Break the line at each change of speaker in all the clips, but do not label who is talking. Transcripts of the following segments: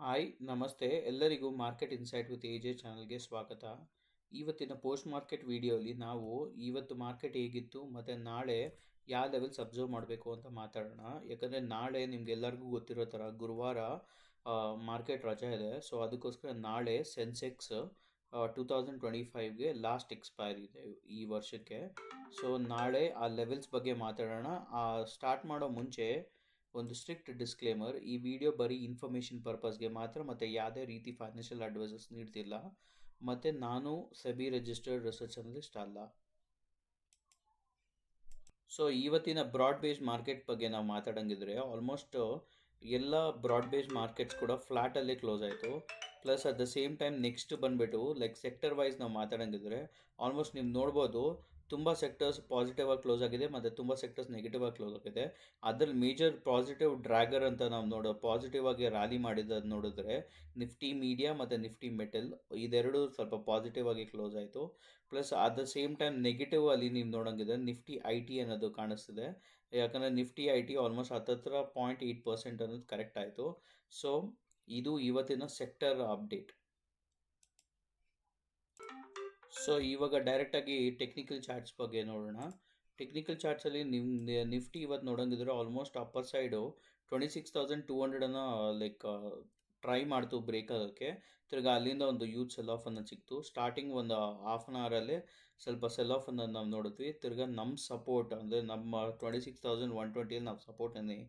Hi ನಮಸ್ತೆ ಎಲ್ಲರಿಗೂ market insight with A J ಚಾನಲ್ಗೆ ಸ್ವಾಗತ. ಇವತ್ತಿನ ಪೋಸ್ಟ್ ಮಾರ್ಕೆಟ್ ವಿಡಿಯೋಲಿ ನಾವು ಇವತ್ತು ಮಾರ್ಕೆಟ್ ಹೇಗಿತ್ತು ಮತ್ತು ನಾಳೆ ಯಾವ ಲೆವೆಲ್ಸ್ ಅಬ್ಸರ್ವ್ ಮಾಡಬೇಕು ಅಂತ ಮಾತಾಡೋಣ. ಯಾಕಂದರೆ ನಾಳೆ ನಿಮ್ಗೆಲ್ಲರಿಗೂ ಗೊತ್ತಿರೋ ಥರ ಗುರುವಾರ ಮಾರ್ಕೆಟ್ ರಜೆ ಇದೆ. ಸೊ ಅದಕ್ಕೋಸ್ಕರ ನಾಳೆ ಸೆನ್ಸೆಕ್ಸ್ 2025ಗೆ ಲಾಸ್ಟ್ ಎಕ್ಸ್ಪೈರಿ ಇದೆ ಈ ವರ್ಷಕ್ಕೆ. ಸೊ ನಾಳೆ ಆ ಲೆವೆಲ್ಸ್ ಬಗ್ಗೆ ಮಾತಾಡೋಣ. ಸ್ಟಾರ್ಟ್ ಮಾಡೋ ಮುಂಚೆ ಒಂದು ಸ್ಟ್ರಿಕ್ಟ್ ಡಿಸ್ಕ್ಲೇಮರ್, ಈ ವಿಡಿಯೋ ಬರೀ ಇನ್ಫಾರ್ಮೇಷನ್ ಪರ್ಪಸ್ಗೆ ಮಾತ್ರ ಮತ್ತು ಯಾವುದೇ ರೀತಿ ಫೈನಾನ್ಷಿಯಲ್ ಅಡ್ವೈಸಸ್ ನೀಡ್ತಿಲ್ಲ ಮತ್ತು ನಾನು ಸೆಬಿ ರಿಜಿಸ್ಟರ್ಡ್ ರಿಸರ್ಚ್ ಅನಲಿಸ್ಟ್ ಅಲ್ಲ. ಸೊ ಇವತ್ತಿನ ಬ್ರಾಡ್ ಬೇಸ್ಡ್ ಮಾರ್ಕೆಟ್ ಬಗ್ಗೆ ನಾವು ಮಾತಾಡೋಂಗಿದ್ರೆ ಆಲ್ಮೋಸ್ಟ್ ಎಲ್ಲ ಬ್ರಾಡ್ ಬೇಸ್ಡ್ ಮಾರ್ಕೆಟ್ಸ್ ಕೂಡ ಫ್ಲಾಟಲ್ಲೇ ಕ್ಲೋಸ್ ಆಯಿತು. Plus at the same time next ಬಂದುಬಿಟ್ಟು ಲೈಕ್ ಸೆಕ್ಟರ್ ವೈಸ್ ನಾವು ಮಾತಾಡೋಂಗಿದ್ರೆ ಆಲ್ಮೋಸ್ಟ್ ನೀವು ನೋಡ್ಬೋದು ತುಂಬ ಸೆಕ್ಟರ್ಸ್ ಪಾಸಿಟಿವ್ ಆಗಿ ಕ್ಲೋಸ್ ಆಗಿದೆ ಮತ್ತು ತುಂಬ ಸೆಕ್ಟರ್ಸ್ ನೆಗೆಟಿವ್ ಆಗಿ ಕ್ಲೋಸ್ ಆಗಿದೆ. ಅದರಲ್ಲಿ ಮೇಜರ್ ಪಾಸಿಟಿವ್ ಡ್ರ್ಯಾಗರ್ ಅಂತ ನಾವು ಪಾಸಿಟಿವ್ ಆಗಿ ರ್ಯಾಲಿ ಮಾಡಿದ್ದು ನೋಡಿದ್ರೆ ನಿಫ್ಟಿ ಮೀಡಿಯಾ ಮತ್ತು ನಿಫ್ಟಿ ಮೆಟಲ್ ಇದೆರಡು ಸ್ವಲ್ಪ ಪಾಸಿಟಿವ್ ಆಗಿ ಕ್ಲೋಸ್ ಆಯಿತು. Plus at the same time negative ಅಲ್ಲಿ ನೀವು ನೋಡೋಂಗಿದ್ರೆ ನಿಫ್ಟಿ ಐ ಟಿ ಅನ್ನೋದು ಕಾಣಿಸ್ತಿದೆ. ಯಾಕಂದರೆ ನಿಫ್ಟಿ ಐ ಟಿ ಆಲ್ಮೋಸ್ಟ್ 0.8% ಅನ್ನೋದು ಕರೆಕ್ಟ್ ಆಯಿತು. ಸೊ ಇದು ಇವತ್ತಿನ ಸೆಕ್ಟರ್ ಅಪ್ಡೇಟ್. ಸೊ ಇವಾಗ ಡೈರೆಕ್ಟಾಗಿ ಟೆಕ್ನಿಕಲ್ ಚಾರ್ಟ್ಸ್ ಬಗ್ಗೆ ನೋಡೋಣ. ಟೆಕ್ನಿಕಲ್ ಚಾರ್ಟ್ಸಲ್ಲಿ ನಿಫ್ಟಿ ಇವತ್ತು ನೋಡೋಂಗಿದ್ರೆ almost upper side 26,200 like try ಮಾಡ್ತು ಬ್ರೇಕ್ ಆಗೋಕ್ಕೆ. ತಿರ್ಗಿ ಅಲ್ಲಿಂದ ಒಂದು ಯೂತ್ ಸೆಲ್ ಆಫ್ ಅನ್ನೋದು ಸಿಕ್ತು. ಸ್ಟಾರ್ಟಿಂಗ್ ಒಂದು ಹಾಫ್ ಆನ್ ಅವರಲ್ಲೇ ಸ್ವಲ್ಪ ಸೆಲ್ ಆಫ್ ಅನ್ನೋದು ನಾವು ನೋಡಿದ್ವಿ. ತಿರ್ಗಿ ನಮ್ಮ ಸಪೋರ್ಟ್ ಅಂದರೆ ನಮ್ಮ 26,120 ನಾವು ಸಪೋರ್ಟನ್ನೇ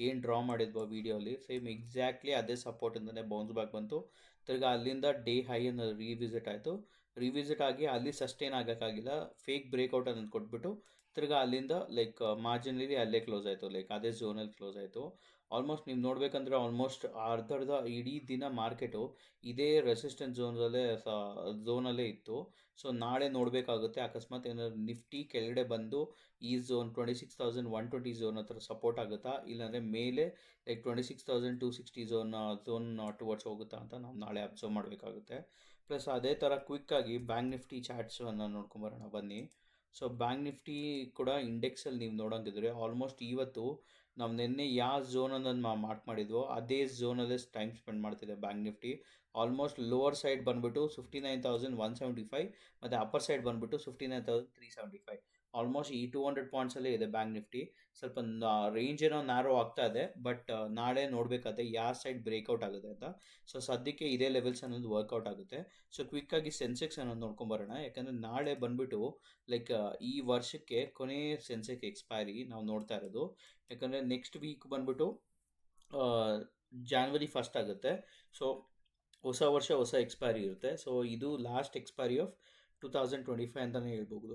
ಏನು ಡ್ರಾ ಮಾಡಿದ್ವೋ ವೀಡಿಯೋಲಿ ಸೇಮ್ ಎಕ್ಸಾಕ್ಟ್ಲಿ ಅದೇ ಸಪೋರ್ಟಿಂದನೇ ಬೌನ್ಸ್ ಬ್ಯಾಕ್ ಬಂತು. ತಿರ್ಗಿ ಅಲ್ಲಿಂದ ಡೇ ಹೈ ಅನ್ನೋದು ರಿವಿಸಿಟ್ ಆಯಿತು. ರಿವಿಸಿಟ್ ಆಗಿ ಅಲ್ಲಿ ಸಸ್ಟೈನ್ ಆಗೋಕ್ಕಾಗಿಲ್ಲ, ಫೇಕ್ ಬ್ರೇಕ್ಔಟ್ ಅನ್ನೋದು ಕೊಟ್ಬಿಟ್ಟು ತಿರ್ಗಿ ಅಲ್ಲಿಂದ ಲೈಕ್ ಮಾರ್ಜಿನಲ್ಲಿ ಅಲ್ಲೇ ಕ್ಲೋಸ್ ಆಯಿತು, ಲೈಕ್ ಅದೇ ಝೋನಲ್ಲಿ ಕ್ಲೋಸ್ ಆಯಿತು. ಆಲ್ಮೋಸ್ಟ್ ನೀವು ನೋಡಬೇಕಂದ್ರೆ ಆಲ್ಮೋಸ್ಟ್ ಅರ್ಧರ್ಧ ಇಡೀ ದಿನ ಮಾರ್ಕೆಟು ಇದೇ ರೆಸಿಸ್ಟೆನ್ಸ್ ಝೋನಲ್ಲೇ ಇತ್ತು. ಸೊ ನಾಳೆ ನೋಡಬೇಕಾಗುತ್ತೆ, ಅಕಸ್ಮಾತ್ ಏನಾದ್ರು ನಿಫ್ಟಿ ಕೆಳಗಡೆ ಬಂದು ಈ ಝೋನ್ 26,120 ಝೋನ್ ಹತ್ರ ಸಪೋರ್ಟ್ ಆಗುತ್ತಾ, ಇಲ್ಲಾಂದರೆ ಮೇಲೆ ಲೈಕ್ 26,260 ಝೋನ್ ಟುವರ್ಡ್ಸ್ ಹೋಗುತ್ತಾ ಅಂತ ನಾವು ನಾಳೆ ಅಬ್ಸರ್ವ್ ಮಾಡಬೇಕಾಗುತ್ತೆ. ಪ್ಲಸ್ ಅದೇ ಥರ ಕ್ವಿಕ್ಕಾಗಿ ಬ್ಯಾಂಕ್ ನಿಫ್ಟಿ ಚಾರ್ಟ್ಸನ್ನು ನೋಡ್ಕೊಂಬರೋಣ ಬನ್ನಿ. ಸೊ ಬ್ಯಾಂಕ್ ನಿಫ್ಟಿ ಕೂಡ ಇಂಡೆಕ್ಸಲ್ಲಿ ನೀವು ನೋಡೋಂಗಿದ್ರೆ ಆಲ್ಮೋಸ್ಟ್ ಇವತ್ತು ನಾವು ನಿನ್ನೆ ಯಾವ ಝೋನನ್ನು ಮಾರ್ಕ್ ಮಾಡಿದ್ವೋ ಅದೇ ಝೋನಲ್ಲೇ ಟೈಮ್ ಸ್ಪೆಂಡ್ ಮಾಡ್ತಿದೆ bank Nifty. Almost lower side ಬಂದುಬಿಟ್ಟು 59,175 ಮತ್ತು ಅಪ್ಪರ್ ಸೈಡ್ ಬಂದುಬಿಟ್ಟು 59,375. ಆಲ್ಮೋಸ್ಟ್ ಈ 200 ಪಾಯಿಂಟ್ಸಲ್ಲೇ ಇದೆ ಬ್ಯಾಂಕ್ ನಿಫ್ಟಿ. ಸ್ವಲ್ಪ ರೇಂಜ್ ಏನೋ ನ್ಯಾರೋ ಆಗ್ತಾ ಇದೆ, ಬಟ್ ನಾಳೆ ನೋಡಬೇಕಾದ್ರೆ ಯಾವ ಸೈಡ್ ಬ್ರೇಕ್ಔಟ್ ಆಗುತ್ತೆ ಅಂತ. ಸೊ ಸದ್ಯಕ್ಕೆ ಇದೇ ಲೆವೆಲ್ಸ್ ಅನ್ನೋದು ವರ್ಕೌಟ್ ಆಗುತ್ತೆ. ಸೊ ಕ್ವಿಕ್ಕಾಗಿ ಸೆನ್ಸೆಕ್ಸ್ ಅನ್ನೋದು ನೋಡ್ಕೊಂಬರೋಣ. ಯಾಕಂದರೆ ನಾಳೆ ಬಂದುಬಿಟ್ಟು ಲೈಕ್ ಈ ವರ್ಷಕ್ಕೆ ಕೊನೆ ಸೆನ್ಸೆಕ್ಸ್ ಎಕ್ಸ್ಪೈರಿ ನಾವು ನೋಡ್ತಾ ಇರೋದು. ಯಾಕಂದರೆ ನೆಕ್ಸ್ಟ್ ವೀಕ್ ಬಂದುಬಿಟ್ಟು ಜಾನ್ವರಿ 1 ಆಗುತ್ತೆ. ಸೊ ಹೊಸ ವರ್ಷ ಹೊಸ ಎಕ್ಸ್ಪೈರಿ ಇರುತ್ತೆ. ಸೊ ಇದು ಲಾಸ್ಟ್ ಎಕ್ಸ್ಪೈರಿ ಆಫ್ 2025 ಅಂತಲೇ ಹೇಳ್ಬೋದು.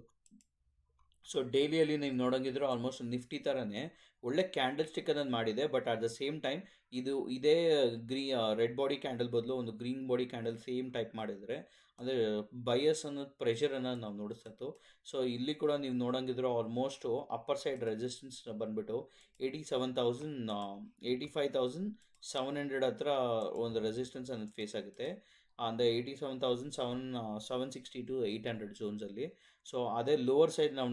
ಸೊ ಡೈಲಿಯಲ್ಲಿ ನೀವು ನೋಡೋಂಗಿದ್ರೆ ಆಲ್ಮೋಸ್ಟ್ ನಿಫ್ಟಿ ಥರನೇ ಒಳ್ಳೆ ಕ್ಯಾಂಡಲ್ ಸ್ಟಿಕ್ ಅನ್ನೋದು ಮಾಡಿದೆ, but at the same time ಇದೇ ರೆಡ್ ಬಾಡಿ ಕ್ಯಾಂಡಲ್ ಬದಲು ಒಂದು green body candle same type ಮಾಡಿದರೆ ಅಂದರೆ ಬಯಸ್ ಅನ್ನೋದು ಪ್ರೆಷರ್ ಅನ್ನೋದು ನಾವು ನೋಡಿಸ್ತು. ಸೊ ಇಲ್ಲಿ ಕೂಡ ನೀವು ನೋಡೋಂಗಿದ್ರೆ ಆಲ್ಮೋಸ್ಟು ಅಪ್ಪರ್ ಸೈಡ್ ರೆಸಿಸ್ಟೆನ್ಸ್ ಬಂದುಬಿಟ್ಟು 85,700 ಹತ್ರ ಒಂದು ರೆಸಿಸ್ಟೆನ್ಸ್ ಅನ್ನೋದು ಫೇಸ್ ಆಗುತ್ತೆ. ಅಂದರೆ 87,760 to 800 ಝೋನ್ಸಲ್ಲಿ. ಸೊ ಅದೇ ಲೋವರ್ ಸೈಡ್ ನಾವು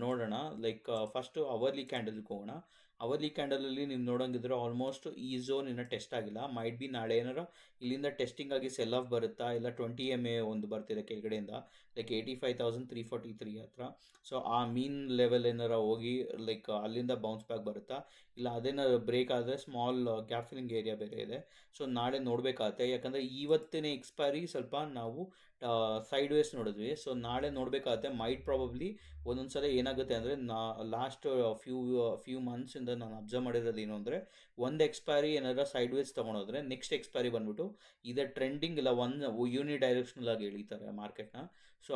ನೋಡೋಣ ಲೈಕ್ ಫಸ್ಟು ಅವರ್ಲಿ ಕ್ಯಾಂಡಲ್ಗೆ ಹೋಗೋಣ. ಅವರ್ಲಿ ಕ್ಯಾಂಡಲಲ್ಲಿ ನೀವು ನೋಡೋಂಗಿದ್ರೆ ಆಲ್ಮೋಸ್ಟ್ ಈ ಝೋನ್ ಇನ್ನೂ ಟೆಸ್ಟ್ ಆಗಿಲ್ಲ. ಮೈಟ್ ಬಿ ನಾಳೆ ಏನಾರ ಇಲ್ಲಿಂದ ಟೆಸ್ಟಿಂಗ್ ಆಗಿ ಸೆಲ್ ಆಫ್ ಬರುತ್ತಾ, ಇಲ್ಲ 20 MA ಒಂದು ಬರ್ತಿದೆ ಕೆಳಗಡೆಯಿಂದ ಲೈಕ್ 85,343 ಹತ್ರ. ಸೊ ಆ ಮೀನ್ ಲೆವೆಲ್ ಏನಾರ ಹೋಗಿ ಲೈಕ್ ಅಲ್ಲಿಂದ ಬೌನ್ಸ್ ಬ್ಯಾಕ್ ಬರುತ್ತಾ, ಇಲ್ಲ ಅದೇನಾದ್ರು ಬ್ರೇಕ್ ಆದರೆ ಸ್ಮಾಲ್ ಗ್ಯಾಪ್ ಫಿಲ್ಲಿಂಗ್ ಏರಿಯಾ ಬೇರೆ ಇದೆ. ಸೊ ನಾಳೆ ನೋಡಬೇಕಾಗತ್ತೆ. ಯಾಕಂದರೆ ಇವತ್ತಿನ ಎಕ್ಸ್ಪೈರಿ ಸ್ವಲ್ಪ ನಾವು ಸೈಡ್ ವೇಸ್ ನೋಡಿದ್ವಿ. ಸೊ ನಾಳೆ ನೋಡಬೇಕಾಗತ್ತೆ. ಮೈಟ್ ಪ್ರಾಬಬ್ಲಿ ಒಂದೊಂದು ಸಲ ಏನಾಗುತ್ತೆ ಅಂದರೆ ಲಾಸ್ಟ್ ಫ್ಯೂ ಮಂತ್ಸಿಂದ ನಾನು ಅಬ್ಸರ್ವ್ ಮಾಡಿರೋದು ಏನು ಅಂದರೆ ಒಂದು ಎಕ್ಸ್ಪೈರಿ ಏನಾದ್ರು ಸೈಡ್ ವೇಸ್ ತೊಗೊಂಡೋದ್ರೆ ನೆಕ್ಸ್ಟ್ ಎಕ್ಸ್ಪೈರಿ ಬಂದ್ಬಿಟ್ಟು ಇದೇ ಟ್ರೆಂಡಿಂಗ್ ಇಲ್ಲ ಒಂದು ಯೂನಿ ಡೈರೆಕ್ಷನಲ್ ಆಗಿ ಎಳೀತಾರೆ ಮಾರ್ಕೆಟ್ನ. ಸೊ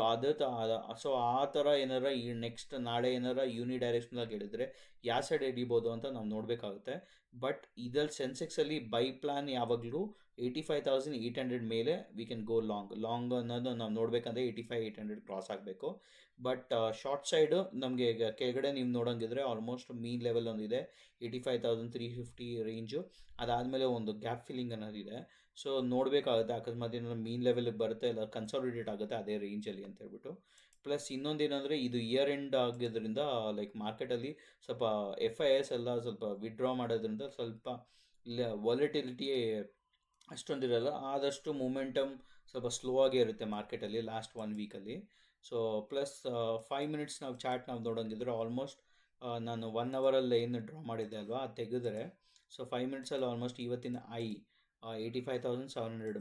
ಆ ಥರ ಏನಾರ ಈ ನೆಕ್ಸ್ಟ್ ನಾಳೆ ಏನಾರ ಯೂನಿ ಡೈರೆಕ್ಷನಲ್ ಆಗಿ ಹೇಳಿದ್ರೆ ಯಾವ ಸೈಡ್ ಎಡಿಬೋದು ಅಂತ ನಾವು ನೋಡಬೇಕಾಗುತ್ತೆ. ಬಟ್ ಇದರಲ್ಲಿ ಸೆನ್ಸೆಕ್ಸಲ್ಲಿ ಬೈ ಪ್ಲಾನ್ ಯಾವಾಗಲೂ 85,800 ಮೇಲೆ ವಿ ಕ್ಯಾನ್ ಗೋ ಲಾಂಗ್ ಅನ್ನೋದು ನಾವು ನೋಡಬೇಕಂದ್ರೆ 85,800 ಕ್ರಾಸ್ ಆಗಬೇಕು. ಬಟ್ ಶಾರ್ಟ್ ಸೈಡು ನಮಗೆ ಈಗ ಕೆಳಗಡೆ ನೀವು ನೋಡೋಂಗಿದ್ರೆ ಆಲ್ಮೋಸ್ಟ್ ಮೀನ್ ಲೆವೆಲ್ ಒಂದಿದೆ 85,350 ರೇಂಜು. ಅದಾದಮೇಲೆ ಒಂದು ಗ್ಯಾಪ್ ಫಿಲ್ಲಿಂಗ್ ಅನ್ನೋದಿದೆ. ಸೊ ನೋಡಬೇಕಾಗುತ್ತೆ, ಅಕಸ್ಮಾತ್ ಏನಾದ್ರು ಮೀನ್ ಲೆವೆಲ್ಗೆ ಬರುತ್ತೆ ಇಲ್ಲ ಕನ್ಸಾಲಿಡೇಟ್ ಆಗುತ್ತೆ ಅದೇ ರೇಂಜಲ್ಲಿ ಅಂತ ಹೇಳ್ಬಿಟ್ಟು. ಪ್ಲಸ್ ಇನ್ನೊಂದೇನೆಂದರೆ ಇದು ಇಯರ್ ಎಂಡ್ ಆಗಿದ್ದರಿಂದ ಲೈಕ್ ಮಾರ್ಕೆಟಲ್ಲಿ ಸ್ವಲ್ಪ FIS ಎಲ್ಲ ಸ್ವಲ್ಪ ವಿಡ್ರಾ ಮಾಡೋದ್ರಿಂದ ಸ್ವಲ್ಪ ಇಲ್ಲ ವಾಲಿಟಿಲಿಟಿ ಅಷ್ಟೊಂದಿರಲ್ಲ. ಆದಷ್ಟು ಮೊಮೆಂಟಮ್ ಸ್ವಲ್ಪ ಸ್ಲೋ ಆಗೇ ಇರುತ್ತೆ ಮಾರ್ಕೆಟಲ್ಲಿ ಲಾಸ್ಟ್ 1 ವೀಕಲ್ಲಿ. ಸೊ ಪ್ಲಸ್ 5 ಮಿನಿಟ್ಸ್ ನಾವು ಚಾರ್ಟ್ ನಾವು ನೋಡೋಂಗಿದ್ರೆ ಆಲ್ಮೋಸ್ಟ್ ನಾನು 1 ಅವರಲ್ಲಿ ಏನು ಡ್ರಾ ಮಾಡಿದ್ದೆ ಅಲ್ವಾ ಅದು ತೆಗೆದ್ರೆ, ಸೊ 5 ಮಿನಿಟ್ಸಲ್ಲಿ ಆಲ್ಮೋಸ್ಟ್ ಇವತ್ತಿನ 85,700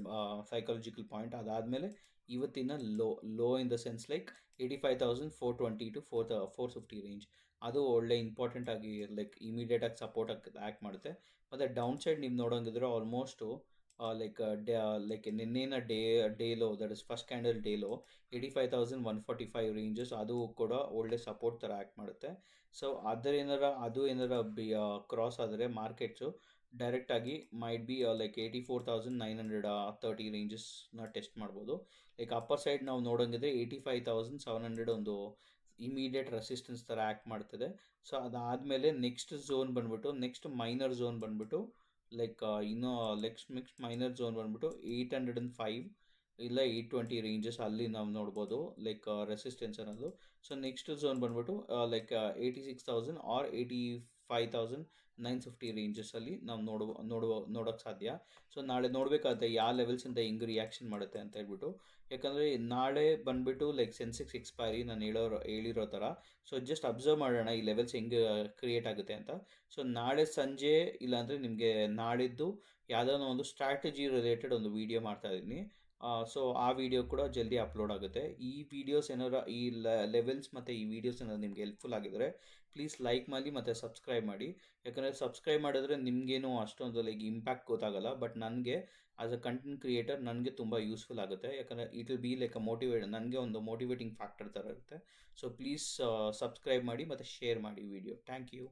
ಸೈಕಾಲಜಿಕಲ್ ಪಾಯಿಂಟ್. ಅದಾದಮೇಲೆ ಇವತ್ತಿನ low in the sense like 85,420 to 450 range. ಅದು ಒಳ್ಳೆ ಇಂಪಾರ್ಟೆಂಟ್ ಆಗಿ ಲೈಕ್ ಇಮಿಡಿಯೇಟಾಗಿ ಸಪೋರ್ಟ್ ಆ್ಯಕ್ಟ್ ಮಾಡುತ್ತೆ. ಮತ್ತು ಡೌನ್ ಸೈಡ್ ನೀವು ನೋಡೋಂಗಿದ್ರೆ ಆಲ್ಮೋಸ್ಟು ಲೈಕ್ ನಿನ್ನೆನ day low, that is first candle day low 85,145 ranges, ಅದು ಕೂಡ ಒಳ್ಳೆ ಸಪೋರ್ಟ್ ಥರ ಆ್ಯಕ್ಟ್ ಮಾಡುತ್ತೆ. ಸೊ ಅದು ಏನಾರ ಕ್ರಾಸ್ ಆದರೆ ಮಾರ್ಕೆಟ್ಸು ಡೈರೆಕ್ಟಾಗಿ ಮೈಟ್ ಬಿ ಲೈಕ್ 84,930 ರೇಂಜಸ್ನ ಟೆಸ್ಟ್ ಮಾಡ್ಬೋದು. ಲೈಕ್ ಅಪ್ಪರ್ ಸೈಡ್ ನಾವು ನೋಡೋಂಗಿದ್ರೆ 85,700 ಒಂದು ಇಮಿಡಿಯೇಟ್ ರೆಸಿಸ್ಟೆನ್ಸ್ ಥರ ಆ್ಯಕ್ಟ್ ಮಾಡ್ತದೆ. ಸೊ ಅದಾದಮೇಲೆ ನೆಕ್ಸ್ಟ್ ಮೈನರ್ ಝೋನ್ ಬಂದ್ಬಿಟ್ಟು ಲೈಕ್ ಇನ್ನೂ ನೆಕ್ಸ್ಟ್ ಮೈನರ್ ಝೋನ್ ಬಂದ್ಬಿಟ್ಟು 805 ಇಲ್ಲ 820 ರೇಂಜಸ್, ಅಲ್ಲಿ ನಾವು ನೋಡ್ಬೋದು ಲೈಕ್ ರೆಸಿಸ್ಟೆನ್ಸ್ ಅನ್ನೋದು. ಸೊ ನೆಕ್ಸ್ಟ್ ಝೋನ್ ಬಂದ್ಬಿಟ್ಟು ಲೈಕ್ 86,000 ಆರ್ 85,950 ರೇಂಜಸಲ್ಲಿ ನಾವು ನೋಡೋಕ್ಕೆ ಸಾಧ್ಯ. ಸೊ ನಾಳೆ ನೋಡಬೇಕಾಗುತ್ತೆ ಯಾವ ಲೆವೆಲ್ಸಿಂದ ಹೆಂಗೆ ರಿಯಾಕ್ಷನ್ ಮಾಡುತ್ತೆ ಅಂತ ಹೇಳ್ಬಿಟ್ಟು. ಯಾಕಂದರೆ ನಾಳೆ ಬಂದುಬಿಟ್ಟು ಲೈಕ್ ಸೆನ್ಸೆಕ್ಸ್ ಎಕ್ಸ್ಪೈರಿ ನಾನು ಹೇಳಿರೋ ಥರ. ಸೊ ಜಸ್ಟ್ ಅಬ್ಸರ್ವ್ ಮಾಡೋಣ ಈ ಲೆವೆಲ್ಸ್ ಹೆಂಗೆ ಕ್ರಿಯೇಟ್ ಆಗುತ್ತೆ ಅಂತ. ಸೊ ನಾಳೆ ಸಂಜೆ ಇಲ್ಲಾಂದರೆ ನಿಮಗೆ ನಾಳಿದ್ದು ಯಾವುದಾದ್ರು ಒಂದು ಸ್ಟ್ರಾಟಜಿ ರಿಲೇಟೆಡ್ ಒಂದು ವಿಡಿಯೋ ಮಾಡ್ತಾಯಿದ್ದೀನಿ. ಸೊ ಆ ವಿಡಿಯೋ ಕೂಡ ಜಲ್ದಿ ಅಪ್ಲೋಡ್ ಆಗುತ್ತೆ. ಈ ವಿಡಿಯೋಸ್ ಏನಾರ ಈ ಲೆವೆಲ್ಸ್ ಮತ್ತು ಈ ವಿಡಿಯೋಸ್ ಏನಾದ್ರು ನಿಮ್ಗೆ ಹೆಲ್ಪ್ಫುಲ್ ಆಗಿದ್ರೆ ಪ್ಲೀಸ್ ಲೈಕ್ ಮಾಡಿ ಮತ್ತು ಸಬ್ಸ್ಕ್ರೈಬ್ ಮಾಡಿ. ಯಾಕಂದರೆ ಸಬ್ಸ್ಕ್ರೈಬ್ ಮಾಡಿದ್ರೆ ನಿಮಗೇನು ಅಷ್ಟೊಂದು ಲೈಕ್ ಇಂಪ್ಯಾಕ್ಟ್ ಗೊತ್ತಾಗಲ್ಲ, ಬಟ್ ನನಗೆ ಆಸ್ ಅ ಕಂಟೆಂಟ್ ಕ್ರಿಯೇಟರ್ ನನಗೆ ತುಂಬ ಯೂಸ್ಫುಲ್ ಆಗುತ್ತೆ. ಯಾಕಂದರೆ ಇಟ್ ವಿಲ್ ಬಿ ಲೈಕ್ ನನಗೆ ಒಂದು ಮೋಟಿವೇಟಿಂಗ್ ಫ್ಯಾಕ್ಟರ್ ಥರ ಇರುತ್ತೆ. ಸೊ ಪ್ಲೀಸ್ ಸಬ್ಸ್ಕ್ರೈಬ್ ಮಾಡಿ ಮತ್ತು ಶೇರ್ ಮಾಡಿ ವಿಡಿಯೋ. Thank you.